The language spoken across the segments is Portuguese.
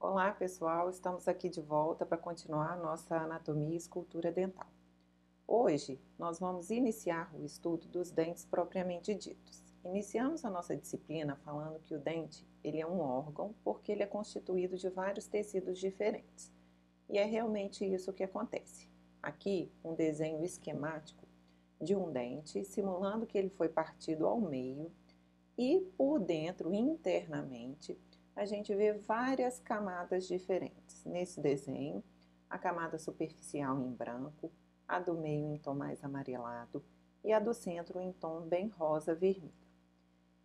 Olá, pessoal! Estamos aqui de volta para continuar nossa anatomia e escultura dental. Hoje, nós vamos iniciar o estudo dos dentes propriamente ditos. Iniciamos a nossa disciplina falando que o dente ele é um órgão porque ele é constituído de vários tecidos diferentes. E é realmente isso que acontece. Aqui, um desenho esquemático de um dente, simulando que ele foi partido ao meio e por dentro, internamente, a gente vê várias camadas diferentes. Nesse desenho, a camada superficial em branco, a do meio em tom mais amarelado e a do centro em tom bem rosa-vermelho.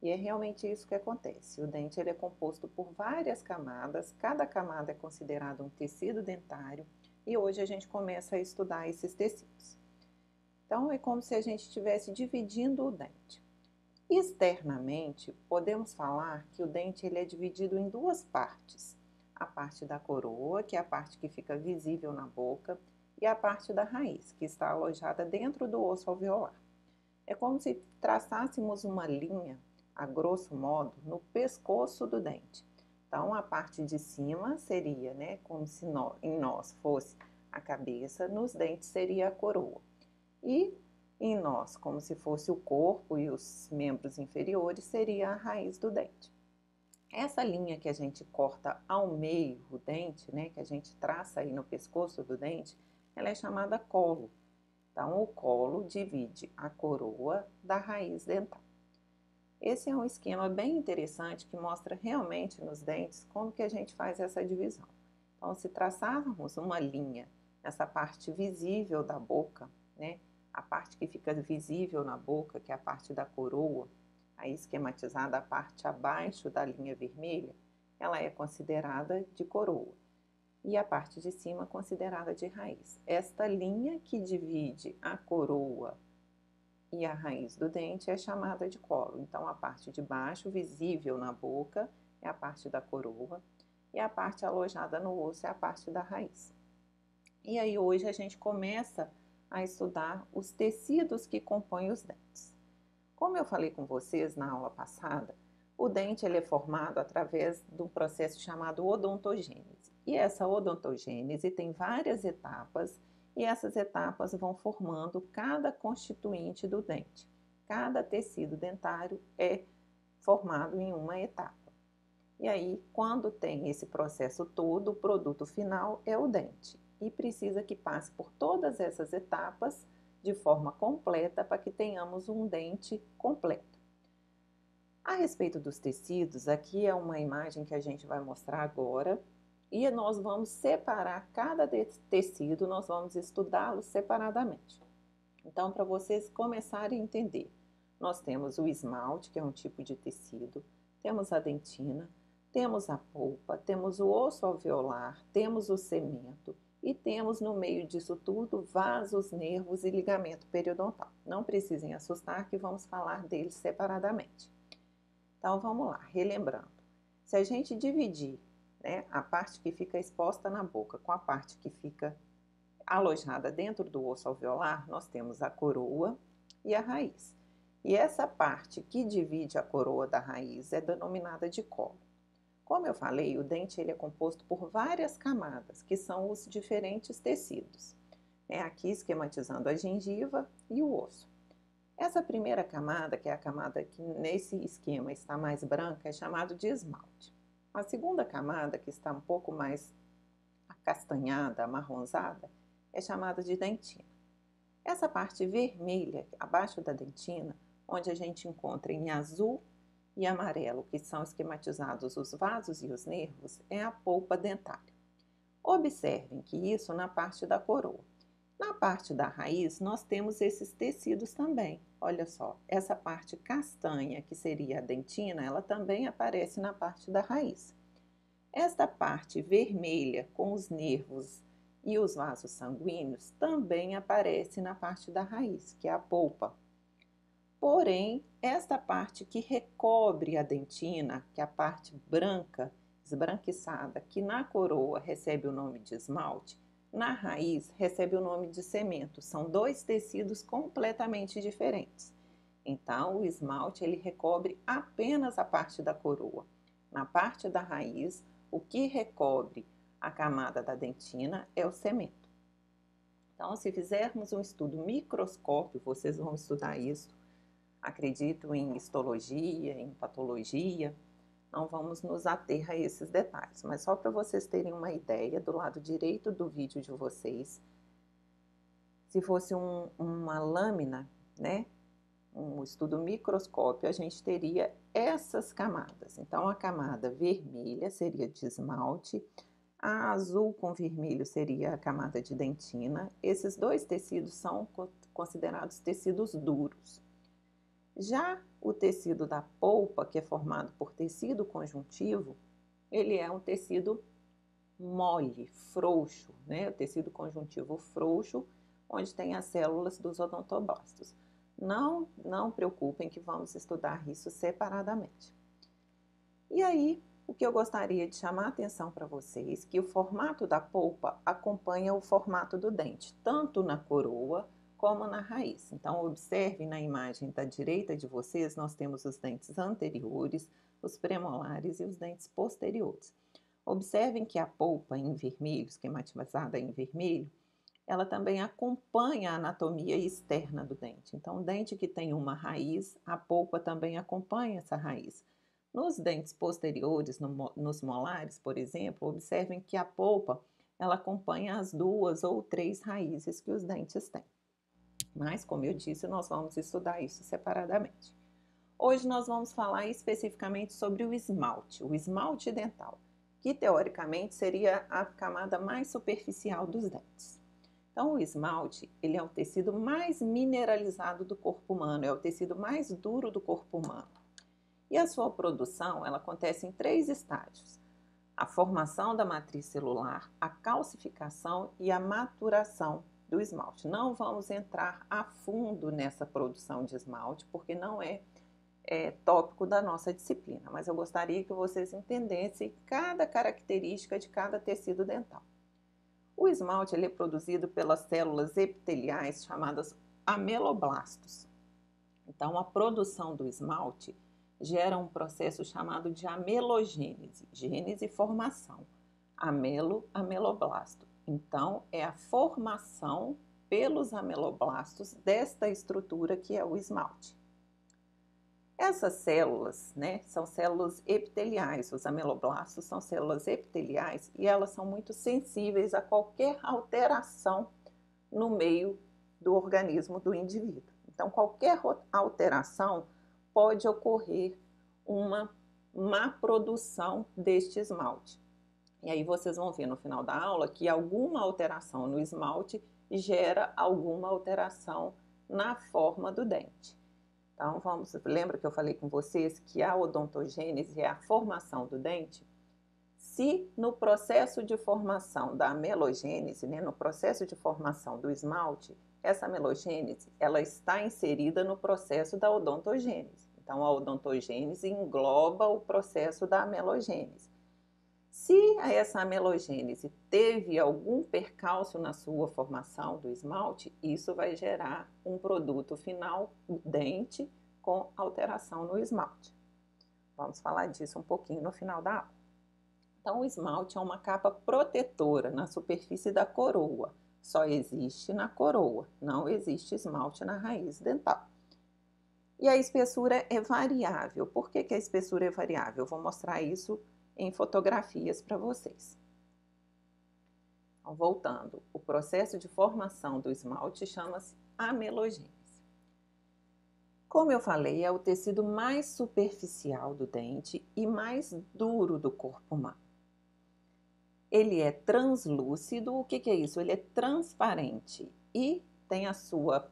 E é realmente isso que acontece. O dente ele é composto por várias camadas, cada camada é considerada um tecido dentário e hoje a gente começa a estudar esses tecidos. Então, é como se a gente estivesse dividindo o dente. Externamente, podemos falar que o dente ele é dividido em duas partes. A parte da coroa, que é a parte que fica visível na boca, e a parte da raiz, que está alojada dentro do osso alveolar. É como se traçássemos uma linha, a grosso modo, no pescoço do dente. Então, a parte de cima seria, como se em nós fosse a cabeça, nos dentes seria a coroa. E em nós, como se fosse o corpo e os membros inferiores, seria a raiz do dente. Essa linha que a gente corta ao meio o dente, que a gente traça aí no pescoço do dente, ela é chamada colo. Então, o colo divide a coroa da raiz dental. Esse é um esquema bem interessante que mostra realmente nos dentes como que a gente faz essa divisão. Então, se traçarmos uma linha nessa parte visível da boca, a parte que fica visível na boca, que é a parte da coroa, aí esquematizada a parte abaixo da linha vermelha, ela é considerada de coroa. E a parte de cima considerada de raiz. Esta linha que divide a coroa e a raiz do dente é chamada de colo. Então, a parte de baixo, visível na boca, é a parte da coroa, e a parte alojada no osso é a parte da raiz. E aí, hoje, a gente começa a estudar os tecidos que compõem os dentes. Como eu falei com vocês na aula passada, o dente ele é formado através de um processo chamado odontogênese. E essa odontogênese tem várias etapas e essas etapas vão formando cada constituinte do dente. Cada tecido dentário é formado em uma etapa. E aí, quando tem esse processo todo, o produto final é o dente. E precisa que passe por todas essas etapas de forma completa para que tenhamos um dente completo. A respeito dos tecidos, aqui é uma imagem que a gente vai mostrar agora e nós vamos separar cada tecido, nós vamos estudá-lo separadamente. Então, para vocês começarem a entender, nós temos o esmalte, que é um tipo de tecido, temos a dentina, temos a polpa, temos o osso alveolar, temos o cemento e temos no meio disso tudo vasos, nervos e ligamento periodontal. Não precisem assustar que vamos falar deles separadamente. Então vamos lá, relembrando. Se a gente dividir a parte que fica exposta na boca com a parte que fica alojada dentro do osso alveolar, nós temos a coroa e a raiz. E essa parte que divide a coroa da raiz é denominada de colo. Como eu falei, o dente ele é composto por várias camadas, que são os diferentes tecidos. Aqui esquematizando a gengiva e o osso. Essa primeira camada, que é a camada que nesse esquema está mais branca, é chamada de esmalte. A segunda camada, que está um pouco mais acastanhada, amarronzada, é chamada de dentina. Essa parte vermelha, abaixo da dentina, onde a gente encontra em azul e amarelo, que são esquematizados os vasos e os nervos, é a polpa dentária. Observem que isso na parte da coroa. Na parte da raiz, nós temos esses tecidos também. Olha só, essa parte castanha, que seria a dentina, ela também aparece na parte da raiz. Esta parte vermelha, com os nervos e os vasos sanguíneos, também aparece na parte da raiz, que é a polpa. Porém, esta parte que recobre a dentina, que é a parte branca, esbranquiçada, que na coroa recebe o nome de esmalte, na raiz recebe o nome de cemento. São dois tecidos completamente diferentes. Então, o esmalte ele recobre apenas a parte da coroa. Na parte da raiz, o que recobre a camada da dentina é o cemento. Então, se fizermos um estudo microscópio, vocês vão estudar isso, acredito em histologia, em patologia, não vamos nos ater a esses detalhes, mas só para vocês terem uma ideia, do lado direito do vídeo de vocês, se fosse uma lâmina, né, um estudo microscópio, a gente teria essas camadas. Então, a camada vermelha seria de esmalte, a azul com vermelho seria a camada de dentina. Esses dois tecidos são considerados tecidos duros. Já o tecido da polpa, que é formado por tecido conjuntivo, ele é um tecido mole, frouxo, né? O tecido conjuntivo frouxo, onde tem as células dos odontoblastos. Não preocupem que vamos estudar isso separadamente. E aí, o que eu gostaria de chamar a atenção para vocês, que o formato da polpa acompanha o formato do dente, tanto na coroa como na raiz. Então, observe na imagem da direita de vocês, nós temos os dentes anteriores, os premolares e os dentes posteriores. Observem que a polpa em vermelho, esquematizada em vermelho, ela também acompanha a anatomia externa do dente. Então, o dente que tem uma raiz, a polpa também acompanha essa raiz. Nos dentes posteriores, nos molares, por exemplo, observem que a polpa, ela acompanha as 2 ou 3 raízes que os dentes têm. Mas, como eu disse, nós vamos estudar isso separadamente. Hoje nós vamos falar especificamente sobre o esmalte dental, que teoricamente seria a camada mais superficial dos dentes. Então, o esmalte, ele é o tecido mais mineralizado do corpo humano, é o tecido mais duro do corpo humano. E a sua produção, ela acontece em 3 estágios: a formação da matriz celular, a calcificação e a maturação do esmalte. Não vamos entrar a fundo nessa produção de esmalte, porque não é tópico da nossa disciplina, mas eu gostaria que vocês entendessem cada característica de cada tecido dental. O esmalte ele é produzido pelas células epiteliais chamadas ameloblastos. Então, a produção do esmalte gera um processo chamado de amelogênese, gênese e formação, ameloblasto. Então, é a formação pelos ameloblastos desta estrutura que é o esmalte. Essas células, né, são células epiteliais, os ameloblastos são células epiteliais e elas são muito sensíveis a qualquer alteração no meio do organismo do indivíduo. Então, qualquer alteração pode ocorrer uma má produção deste esmalte. E aí vocês vão ver no final da aula que alguma alteração no esmalte gera alguma alteração na forma do dente. Então, lembra que eu falei com vocês que a odontogênese é a formação do dente? Se no processo de formação da amelogênese, né, no processo de formação do esmalte, essa amelogênese, ela está inserida no processo da odontogênese. Então, a odontogênese engloba o processo da amelogênese. Se essa amelogênese teve algum percalço na sua formação do esmalte, isso vai gerar um produto final, o dente, com alteração no esmalte. Vamos falar disso um pouquinho no final da aula. Então, o esmalte é uma capa protetora na superfície da coroa. Só existe na coroa, não existe esmalte na raiz dental. E a espessura é variável. Por que a espessura é variável? Eu vou mostrar isso em fotografias para vocês. Então, voltando, o processo de formação do esmalte chama-se amelogênese. Como eu falei, é o tecido mais superficial do dente e mais duro do corpo humano. Ele é translúcido. O que é isso? Ele é transparente e tem a sua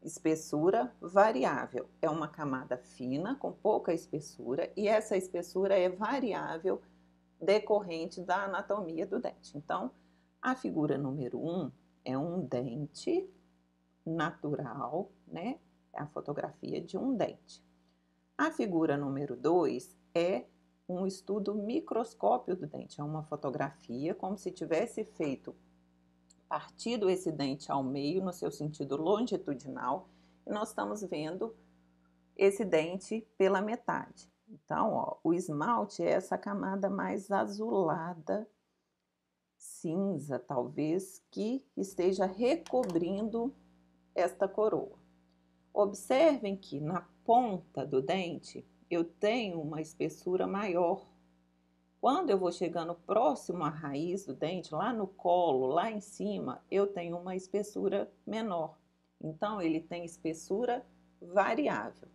espessura variável. É uma camada fina, com pouca espessura, e essa espessura é variável decorrente da anatomia do dente. Então, a figura número 1 é um dente natural, né? É a fotografia de um dente. A figura número 2 é um estudo microscópio do dente. É uma fotografia como se tivesse feito partido esse dente ao meio no seu sentido longitudinal e nós estamos vendo esse dente pela metade. Então, ó, o esmalte é essa camada mais azulada, cinza, talvez, que esteja recobrindo esta coroa. Observem que na ponta do dente eu tenho uma espessura maior. Quando eu vou chegando próximo à raiz do dente, lá no colo, lá em cima, eu tenho uma espessura menor. Então, ele tem espessura variável.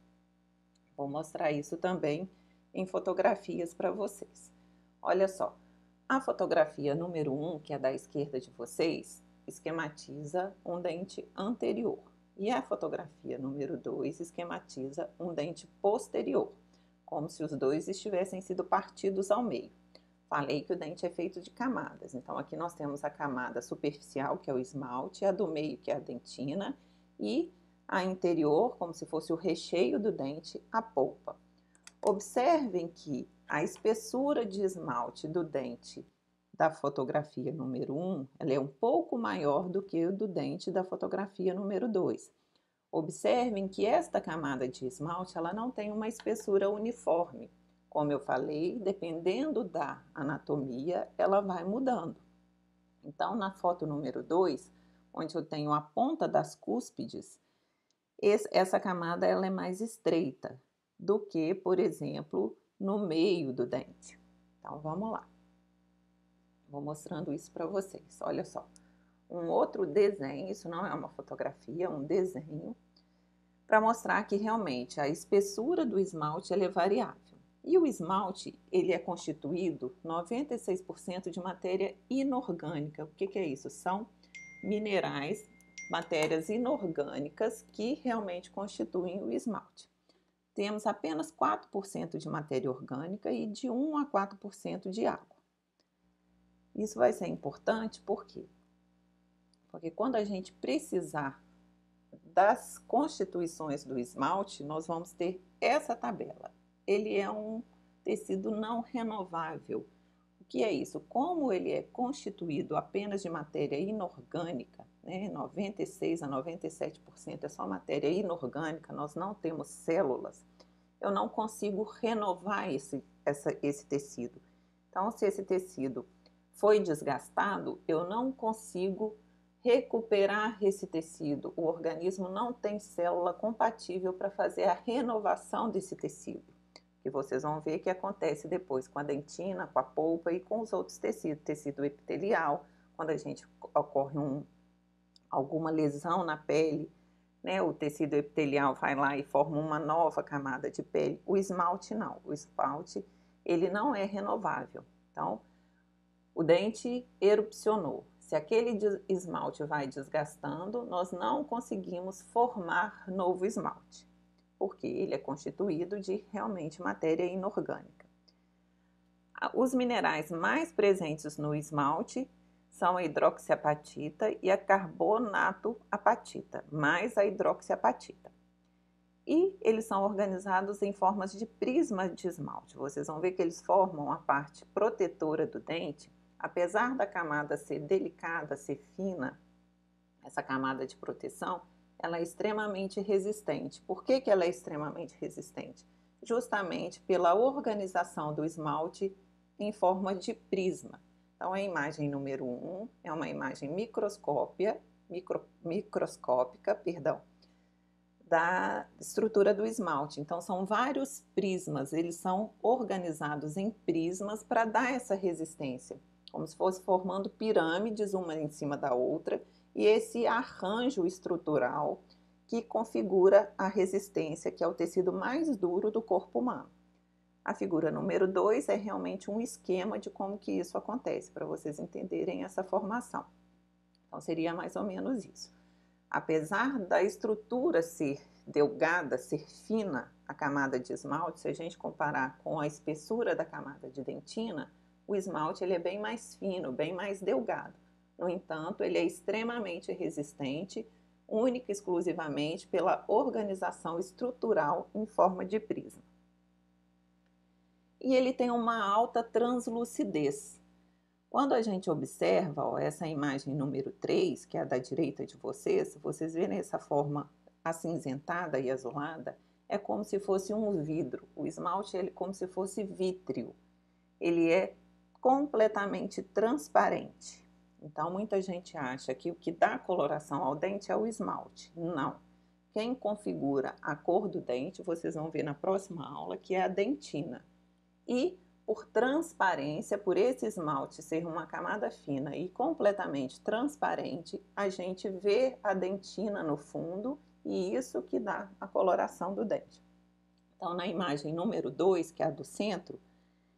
Vou mostrar isso também em fotografias para vocês. Olha só, a fotografia número 1, que é da esquerda de vocês, esquematiza um dente anterior. E a fotografia número 2 esquematiza um dente posterior, como se os dois estivessem sido partidos ao meio. Falei que o dente é feito de camadas, então aqui nós temos a camada superficial, que é o esmalte, a do meio, que é a dentina, e a interior, como se fosse o recheio do dente, a polpa. Observem que a espessura de esmalte do dente da fotografia número 1, ela é um pouco maior do que o do dente da fotografia número 2. Observem que esta camada de esmalte, ela não tem uma espessura uniforme. Como eu falei, dependendo da anatomia, ela vai mudando. Então, na foto número 2, onde eu tenho a ponta das cúspides, essa camada ela é mais estreita do que, por exemplo, no meio do dente. Então, vamos lá. Vou mostrando isso para vocês. Olha só. Um outro desenho, isso não é uma fotografia, é um desenho, para mostrar que realmente a espessura do esmalte ela é variável. E o esmalte, ele é constituído 96% de matéria inorgânica. O que é isso? São minerais, matérias inorgânicas que realmente constituem o esmalte. Temos apenas 4% de matéria orgânica e de 1 a 4% de água. Isso vai ser importante por quê? Porque quando a gente precisar das constituições do esmalte, nós vamos ter essa tabela. Ele é um tecido não renovável. O que é isso? Como ele é constituído apenas de matéria inorgânica, né, 96 a 97% é só matéria inorgânica, nós não temos células, eu não consigo renovar esse tecido. Então, se esse tecido foi desgastado, eu não consigo recuperar esse tecido. O organismo não tem célula compatível para fazer a renovação desse tecido, que vocês vão ver que acontece depois com a dentina, com a polpa e com os outros tecidos, tecido epitelial, quando a gente ocorre alguma lesão na pele, né, o tecido epitelial vai lá e forma uma nova camada de pele. O esmalte não, o esmalte ele não é renovável. Então, o dente erupcionou. Se aquele esmalte vai desgastando, nós não conseguimos formar novo esmalte, porque ele é constituído de realmente matéria inorgânica. Os minerais mais presentes no esmalte são a hidroxiapatita e a carbonato apatita, mais a hidroxiapatita. E eles são organizados em formas de prisma de esmalte. Vocês vão ver que eles formam a parte protetora do dente. Apesar da camada ser delicada, ser fina, essa camada de proteção, ela é extremamente resistente. Por que ela é extremamente resistente? Justamente pela organização do esmalte em forma de prisma. Então, a imagem número 1 é uma imagem microscópica, da estrutura do esmalte. Então, são vários prismas, eles são organizados em prismas para dar essa resistência, como se fosse formando pirâmides uma em cima da outra, e esse arranjo estrutural que configura a resistência, que é o tecido mais duro do corpo humano. A figura número 2 é realmente um esquema de como que isso acontece, para vocês entenderem essa formação. Então, seria mais ou menos isso. Apesar da estrutura ser delgada, ser fina, a camada de esmalte, se a gente comparar com a espessura da camada de dentina, o esmalte ele é bem mais fino, bem mais delgado. No entanto, ele é extremamente resistente, única e exclusivamente pela organização estrutural em forma de prisma. E ele tem uma alta translucidez. Quando a gente observa ó, essa imagem número 3, que é a da direita de vocês, vocês verem essa forma acinzentada e azulada, é como se fosse um vidro. O esmalte é como se fosse vítreo. Ele é completamente transparente. Então, muita gente acha que o que dá coloração ao dente é o esmalte. Não. Quem configura a cor do dente, vocês vão ver na próxima aula, que é a dentina. E, por transparência, por esse esmalte ser uma camada fina e completamente transparente, a gente vê a dentina no fundo e isso que dá a coloração do dente. Então, na imagem número 2, que é a do centro,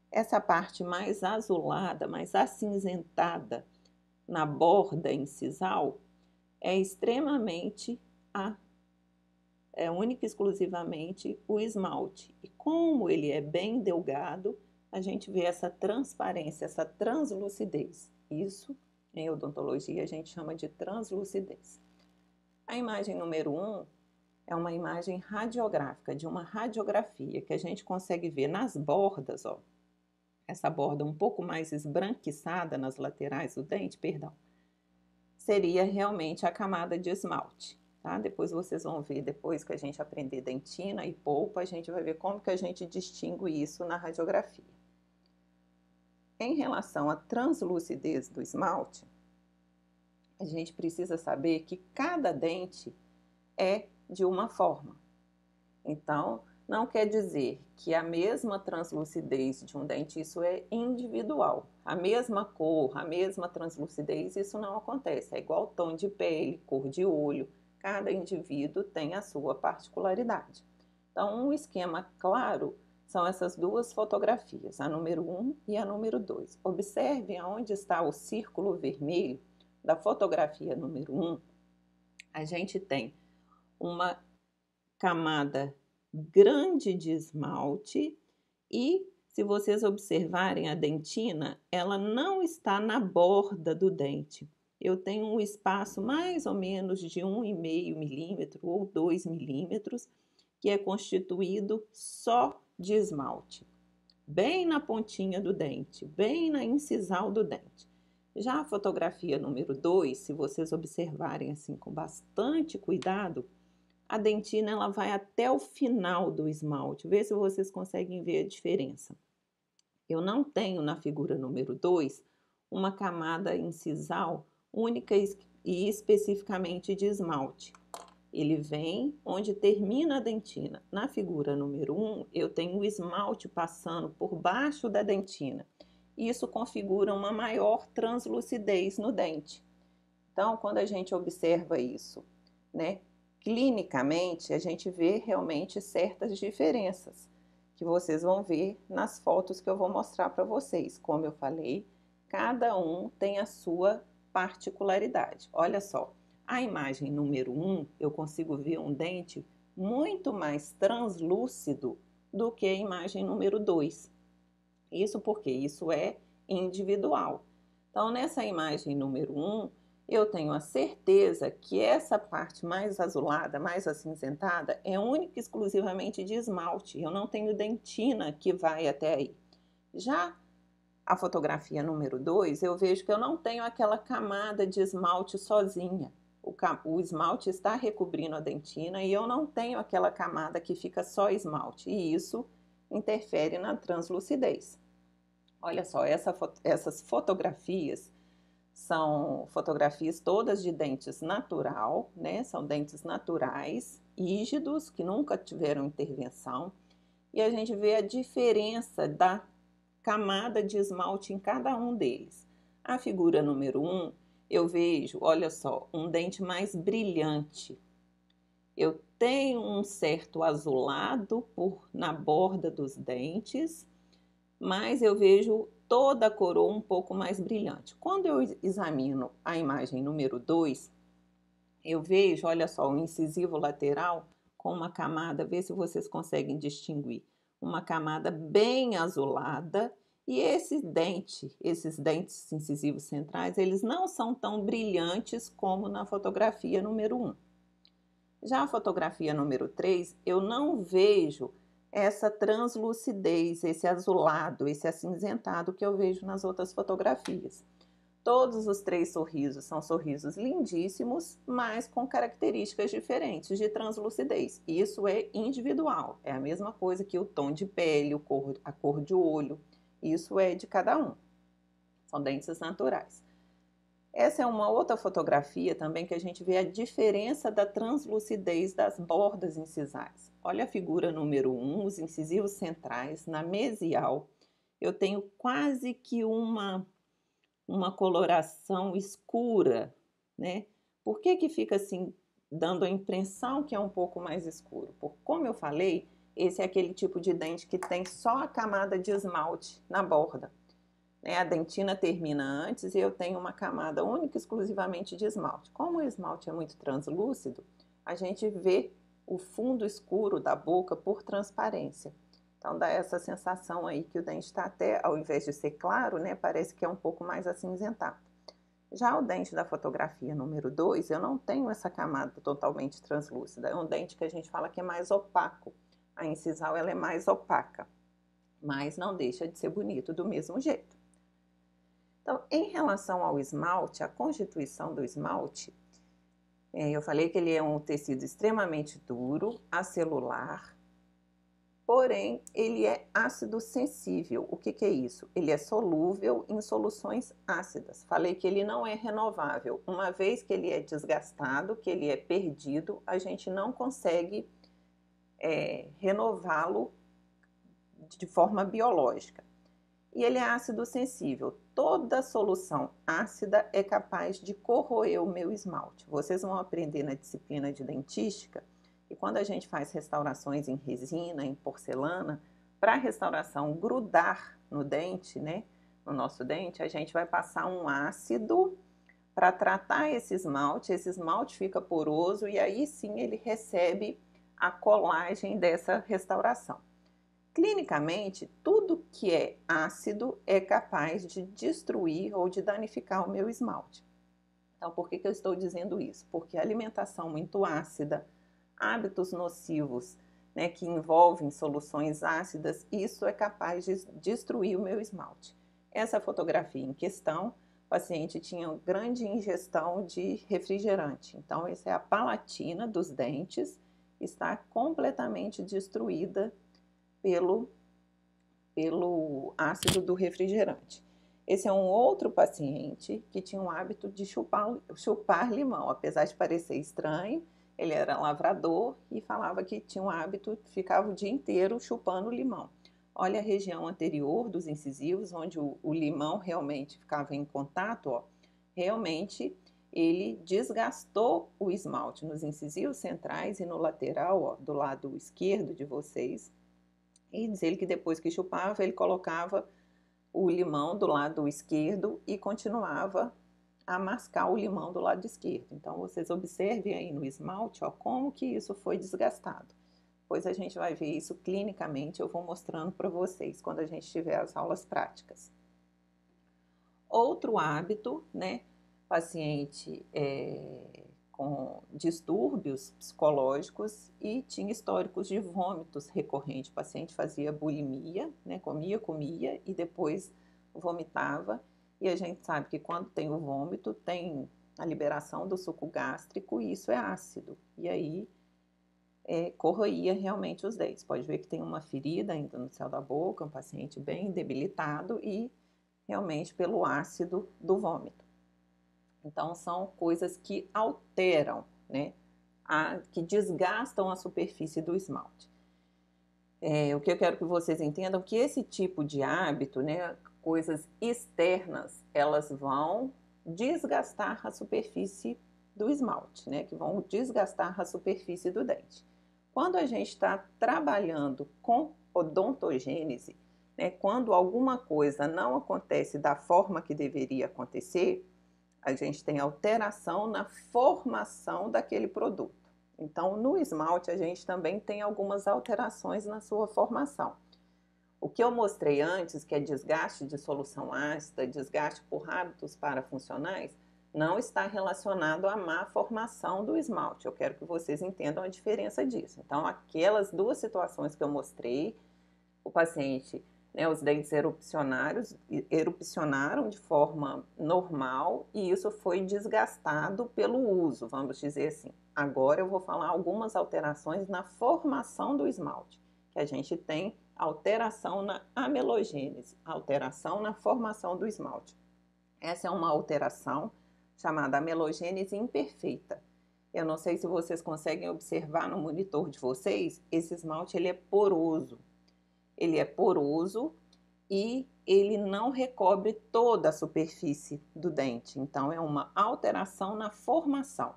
essa parte mais azulada, mais acinzentada na borda incisal é extremamente é única e exclusivamente o esmalte. E como ele é bem delgado, a gente vê essa transparência, essa translucidez. Isso, em odontologia, a gente chama de translucidez. A imagem número 1 é uma imagem radiográfica, de uma radiografia, que a gente consegue ver nas bordas, ó, essa borda um pouco mais esbranquiçada nas laterais do dente, perdão, seria realmente a camada de esmalte. Tá? Depois vocês vão ver, depois que a gente aprender dentina e polpa, a gente vai ver como que a gente distingue isso na radiografia. Em relação à translucidez do esmalte, a gente precisa saber que cada dente é de uma forma. Então, não quer dizer que a mesma translucidez de um dente, isso é individual. A mesma cor, a mesma translucidez, isso não acontece. É igual tom de pele, cor de olho. Cada indivíduo tem a sua particularidade. Então, um esquema claro são essas duas fotografias, a número 1 e a número 2. Observem aonde está o círculo vermelho da fotografia número 1. A gente tem uma camada grande de esmalte e, se vocês observarem a dentina, ela não está na borda do dente. Eu tenho um espaço mais ou menos de 1,5 milímetro ou 2 milímetros, que é constituído só de esmalte, bem na pontinha do dente, bem na incisal do dente. Já a fotografia número 2, se vocês observarem assim com bastante cuidado, a dentina ela vai até o final do esmalte. Vê se vocês conseguem ver a diferença. Eu não tenho na figura número 2 uma camada incisal única e especificamente de esmalte. Ele vem onde termina a dentina. Na figura número 1, eu tenho o esmalte passando por baixo da dentina. Isso configura uma maior translucidez no dente. Então, quando a gente observa isso, né, clinicamente, a gente vê realmente certas diferenças, que vocês vão ver nas fotos que eu vou mostrar para vocês. Como eu falei, cada um tem a sua particularidade. Olha só, a imagem número 1, eu consigo ver um dente muito mais translúcido do que a imagem número 2. Isso porque isso é individual. Então, nessa imagem número 1, eu tenho a certeza que essa parte mais azulada, mais acinzentada, é única e exclusivamente de esmalte. Eu não tenho dentina que vai até aí. Já a fotografia número 2, eu vejo que eu não tenho aquela camada de esmalte sozinha. O esmalte está recobrindo a dentina e eu não tenho aquela camada que fica só esmalte. E isso interfere na translucidez. Olha só, essas fotografias são fotografias todas de dentes natural, né? São dentes naturais, rígidos, que nunca tiveram intervenção. E a gente vê a diferença da camada de esmalte em cada um deles. A figura número 1, eu vejo, olha só, um dente mais brilhante. Eu tenho um certo azulado na borda dos dentes, mas eu vejo toda a coroa um pouco mais brilhante. Quando eu examino a imagem número 2, eu vejo, olha só, o incisivo lateral com uma camada, vê se vocês conseguem distinguir, uma camada bem azulada, e esses dentes incisivos centrais, eles não são tão brilhantes como na fotografia número 1. Já a fotografia número 3, eu não vejo essa translucidez, esse azulado, esse acinzentado que eu vejo nas outras fotografias. Todos os 3 sorrisos são sorrisos lindíssimos, mas com características diferentes de translucidez. Isso é individual, é a mesma coisa que o tom de pele, a cor de olho. Isso é de cada um. São dentes naturais. Essa é uma outra fotografia também que a gente vê a diferença da translucidez das bordas incisais. Olha a figura número 1, os incisivos centrais, na mesial. Eu tenho quase que uma coloração escura, né? Por que que fica assim, dando a impressão que é um pouco mais escuro? Porque, como eu falei, esse é aquele tipo de dente que tem só a camada de esmalte na borda. Né? A dentina termina antes e eu tenho uma camada única e exclusivamente de esmalte. Como o esmalte é muito translúcido, a gente vê o fundo escuro da boca por transparência. Então dá essa sensação aí que o dente está até, ao invés de ser claro, né, parece que é um pouco mais acinzentado. Já o dente da fotografia número 2, eu não tenho essa camada totalmente translúcida. É um dente que a gente fala que é mais opaco. A incisal ela é mais opaca, mas não deixa de ser bonito do mesmo jeito. Então, em relação ao esmalte, a constituição do esmalte, eu falei que ele é um tecido extremamente duro, acelular, porém, ele é ácido sensível. O que é isso? Ele é solúvel em soluções ácidas. Falei que ele não é renovável. Uma vez que ele é desgastado, que ele é perdido, a gente não consegue renová-lo de forma biológica. E ele é ácido sensível. Toda solução ácida é capaz de corroer o meu esmalte. Vocês vão aprender na disciplina de dentística e quando a gente faz restaurações em resina, em porcelana, para a restauração grudar no dente, né, no nosso dente, a gente vai passar um ácido para tratar esse esmalte fica poroso e aí sim ele recebe a colagem dessa restauração. Clinicamente, tudo que é ácido é capaz de destruir ou de danificar o meu esmalte. Então, por que eu estou dizendo isso? Porque alimentação muito ácida, hábitos nocivos, né, que envolvem soluções ácidas, isso é capaz de destruir o meu esmalte. Essa fotografia em questão, o paciente tinha grande ingestão de refrigerante. Então, essa é a palatina dos dentes, está completamente destruída pelo ácido do refrigerante. Esse é um outro paciente que tinha o hábito de chupar limão, apesar de parecer estranho, ele era lavrador e falava que tinha um hábito, ficava o dia inteiro chupando limão. Olha a região anterior dos incisivos, onde o limão realmente ficava em contato, ó, realmente ele desgastou o esmalte nos incisivos centrais e no lateral, ó, do lado esquerdo de vocês. E diz ele que depois que chupava, ele colocava o limão do lado esquerdo e continuava a mascar o limão do lado esquerdo. Então, vocês observem aí no esmalte, ó, como que isso foi desgastado. Depois a gente vai ver isso clinicamente, eu vou mostrando para vocês quando a gente tiver as aulas práticas. Outro hábito, né, paciente com distúrbios psicológicos e tinha históricos de vômitos recorrentes. O paciente fazia bulimia, né, comia e depois vomitava. E a gente sabe que quando tem o vômito, tem a liberação do suco gástrico e isso é ácido. E aí corroía realmente os dentes. Pode ver que tem uma ferida ainda no céu da boca, um paciente bem debilitado e realmente pelo ácido do vômito. Então, são coisas que alteram, né, que desgastam a superfície do esmalte. O que eu quero que vocês entendam é que esse tipo de hábito, né, coisas externas, elas vão desgastar a superfície do esmalte, né, que vão desgastar a superfície do dente. Quando a gente está trabalhando com odontogênese, né, quando alguma coisa não acontece da forma que deveria acontecer, a gente tem alteração na formação daquele produto. Então, no esmalte, a gente também tem algumas alterações na sua formação. O que eu mostrei antes, que é desgaste de solução ácida, desgaste por hábitos parafuncionais, não está relacionado à má formação do esmalte. Eu quero que vocês entendam a diferença disso. Então, aquelas duas situações que eu mostrei, o paciente né, os dentes erupcionaram de forma normal e isso foi desgastado pelo uso, vamos dizer assim. Agora eu vou falar algumas alterações na formação do esmalte, que a gente tem alteração na amelogênese, alteração na formação do esmalte. Essa é uma alteração chamada amelogênese imperfeita. Eu não sei se vocês conseguem observar no monitor de vocês, esse esmalte ele é poroso. Ele é poroso e ele não recobre toda a superfície do dente. Então, é uma alteração na formação.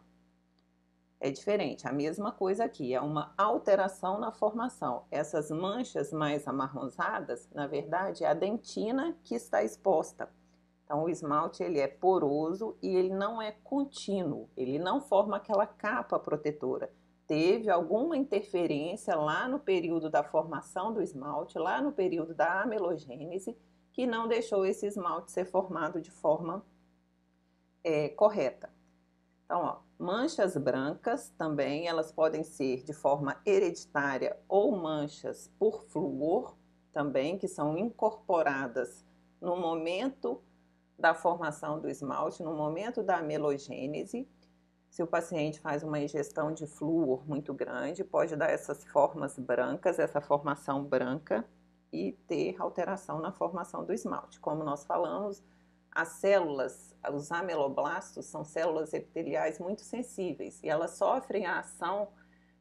É diferente, a mesma coisa aqui, é uma alteração na formação. Essas manchas mais amarronzadas, na verdade, é a dentina que está exposta. Então, o esmalte ele é poroso e ele não é contínuo, ele não forma aquela capa protetora. Teve alguma interferência lá no período da formação do esmalte, lá no período da amelogênese, que não deixou esse esmalte ser formado de forma correta. Então, ó, manchas brancas também, elas podem ser de forma hereditária ou manchas por flúor também, que são incorporadas no momento da formação do esmalte, no momento da amelogênese. Se o paciente faz uma ingestão de flúor muito grande, pode dar essas formas brancas, essa formação branca e ter alteração na formação do esmalte. Como nós falamos, as células, os ameloblastos, são células epiteliais muito sensíveis e elas sofrem a ação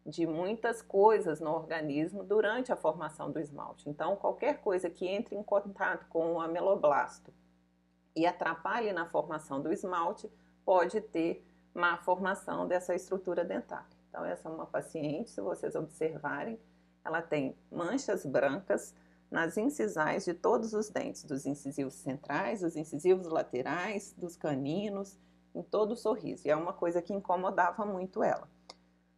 de muitas coisas no organismo durante a formação do esmalte. Então, qualquer coisa que entre em contato com o ameloblasto e atrapalhe na formação do esmalte, pode ter má formação dessa estrutura dentária. Então, essa é uma paciente, se vocês observarem, ela tem manchas brancas nas incisais de todos os dentes, dos incisivos centrais, dos incisivos laterais, dos caninos, em todo o sorriso. E é uma coisa que incomodava muito ela.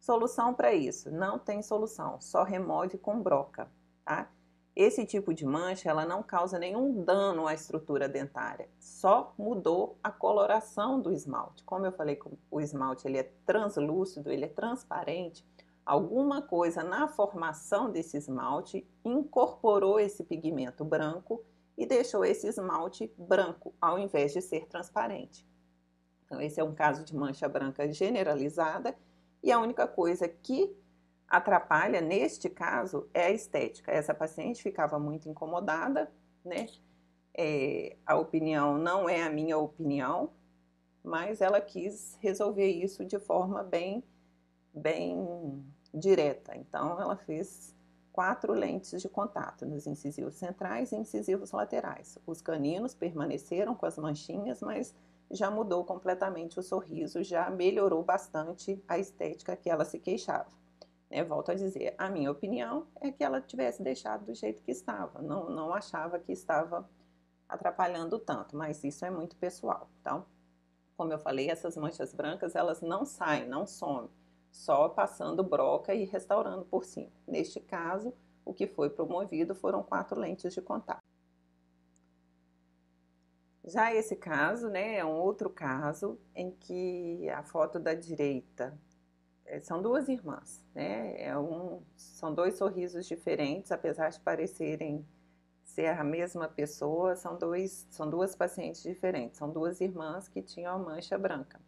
Solução para isso? Não tem solução, só remove com broca, tá? Esse tipo de mancha, ela não causa nenhum dano à estrutura dentária, só mudou a coloração do esmalte. Como eu falei que o esmalte ele é translúcido, ele é transparente, alguma coisa na formação desse esmalte incorporou esse pigmento branco e deixou esse esmalte branco, ao invés de ser transparente. Então, esse é um caso de mancha branca generalizada e a única coisa que atrapalha, neste caso, é a estética. Essa paciente ficava muito incomodada, né? A opinião não é a minha opinião, mas ela quis resolver isso de forma bem direta. Então, ela fez 4 lentes de contato nos incisivos centrais e incisivos laterais. Os caninos permaneceram com as manchinhas, mas já mudou completamente o sorriso, já melhorou bastante a estética que ela se queixava. Volto a dizer, a minha opinião é que ela tivesse deixado do jeito que estava, não achava que estava atrapalhando tanto, mas isso é muito pessoal. Então, como eu falei, essas manchas brancas, elas não saem, não somem, só passando broca e restaurando por cima. Neste caso, o que foi promovido foram 4 lentes de contato. Já esse caso, né, é um outro caso em que a foto da direita são 2 irmãs, né? São 2 sorrisos diferentes, apesar de parecerem ser a mesma pessoa, são 2 pacientes diferentes, são 2 irmãs que tinham a mancha branca.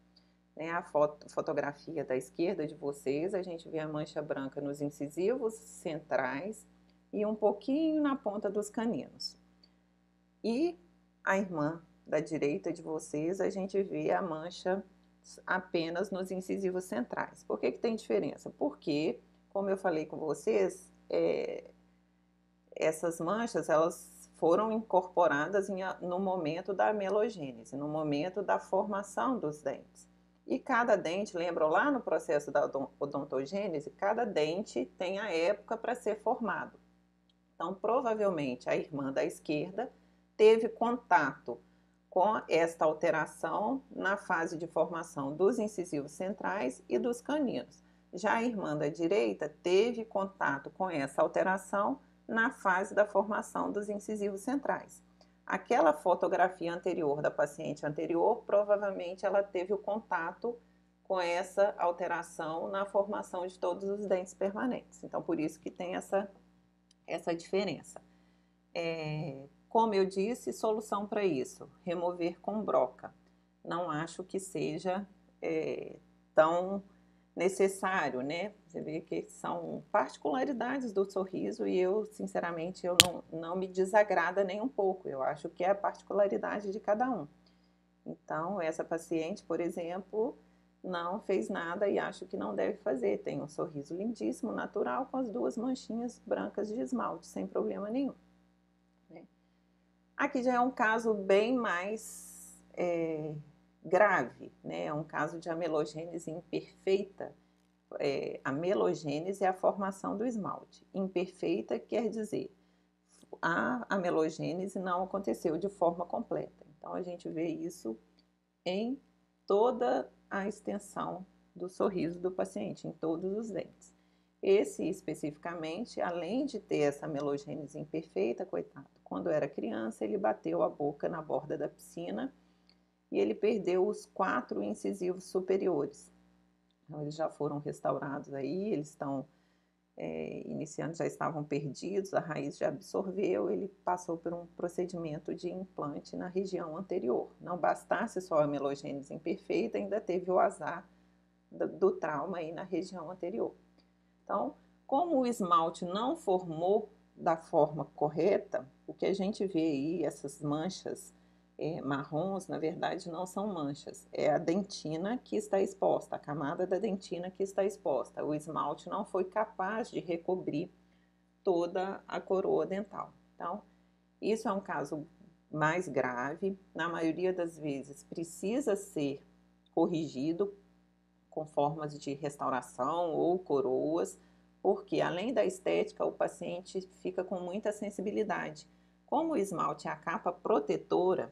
Né? A fotografia da esquerda de vocês, a gente vê a mancha branca nos incisivos centrais e um pouquinho na ponta dos caninos. E a irmã da direita de vocês, a gente vê a mancha apenas nos incisivos centrais. Por que tem diferença? Porque, como eu falei com vocês, essas manchas, elas foram incorporadas no momento da amelogênese, no momento da formação dos dentes. E cada dente, lembram lá no processo da odontogênese, cada dente tem a época para ser formado. Então, provavelmente, a irmã da esquerda teve contato com esta alteração na fase de formação dos incisivos centrais e dos caninos. Já a irmã da direita teve contato com essa alteração na fase da formação dos incisivos centrais. Aquela fotografia anterior da paciente anterior, provavelmente ela teve o contato com essa alteração na formação de todos os dentes permanentes. Então, por isso que tem essa diferença. Como eu disse, solução para isso, remover com broca. Não acho que seja tão necessário, né? Você vê que são particularidades do sorriso e eu, sinceramente, eu não me desagrada nem um pouco. Eu acho que é a particularidade de cada um. Então, essa paciente, por exemplo, não fez nada e acho que não deve fazer. Tem um sorriso lindíssimo, natural, com as duas manchinhas brancas de esmalte, sem problema nenhum. Né? Aqui já é um caso bem mais grave, né? É um caso de amelogênese imperfeita. A melogênese é a formação do esmalte. Imperfeita quer dizer a amelogênese não aconteceu de forma completa. Então a gente vê isso em toda a extensão do sorriso do paciente, em todos os dentes. Esse especificamente, além de ter essa melogênese imperfeita, coitado, quando era criança ele bateu a boca na borda da piscina e ele perdeu os 4 incisivos superiores. Então eles já foram restaurados aí, eles estão iniciantes já estavam perdidos, a raiz já absorveu, ele passou por um procedimento de implante na região anterior. Não bastasse só a melogênese imperfeita, ainda teve o azar do trauma aí na região anterior. Então, como o esmalte não formou da forma correta, o que a gente vê aí, essas manchas marrons, na verdade não são manchas, é a dentina que está exposta, a camada da dentina que está exposta. O esmalte não foi capaz de recobrir toda a coroa dental. Então, isso é um caso mais grave, na maioria das vezes precisa ser corrigido com formas de restauração ou coroas, porque além da estética, o paciente fica com muita sensibilidade. Como o esmalte é a capa protetora,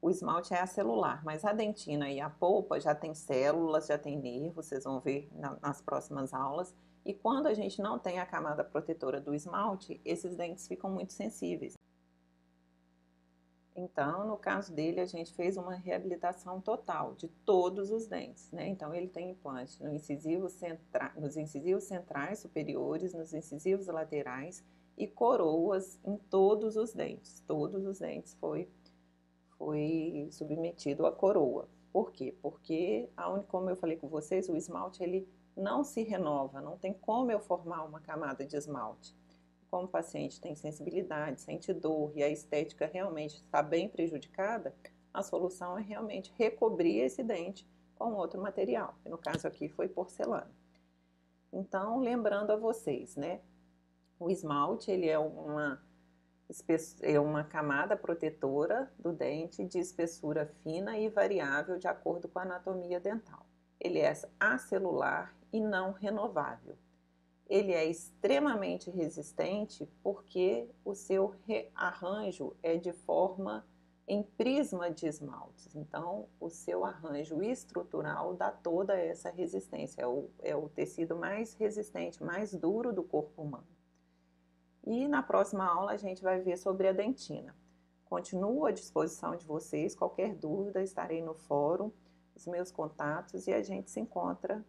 o esmalte é acelular, mas a dentina e a polpa já tem células, já tem nervos, vocês vão ver nas próximas aulas. E quando a gente não tem a camada protetora do esmalte, esses dentes ficam muito sensíveis. Então, no caso dele, a gente fez uma reabilitação total de todos os dentes, né? Então, ele tem implante nos incisivos centrais superiores, nos incisivos laterais e coroas em todos os dentes. Todos os dentes foi submetido à coroa. Por quê? Porque, como eu falei com vocês, o esmalte ele não se renova, não tem como eu formar uma camada de esmalte. Como o paciente tem sensibilidade, sente dor e a estética realmente está bem prejudicada, a solução é realmente recobrir esse dente com outro material, que no caso aqui foi porcelana. Então, lembrando a vocês, né? O esmalte ele é uma camada protetora do dente de espessura fina e variável de acordo com a anatomia dental. Ele é acelular e não renovável. Ele é extremamente resistente porque o seu arranjo é de forma em prisma de esmaltes. Então, o seu arranjo estrutural dá toda essa resistência. É o tecido mais resistente, mais duro do corpo humano. E na próxima aula a gente vai ver sobre a dentina. Continuo à disposição de vocês, qualquer dúvida estarei no fórum, os meus contatos e a gente se encontra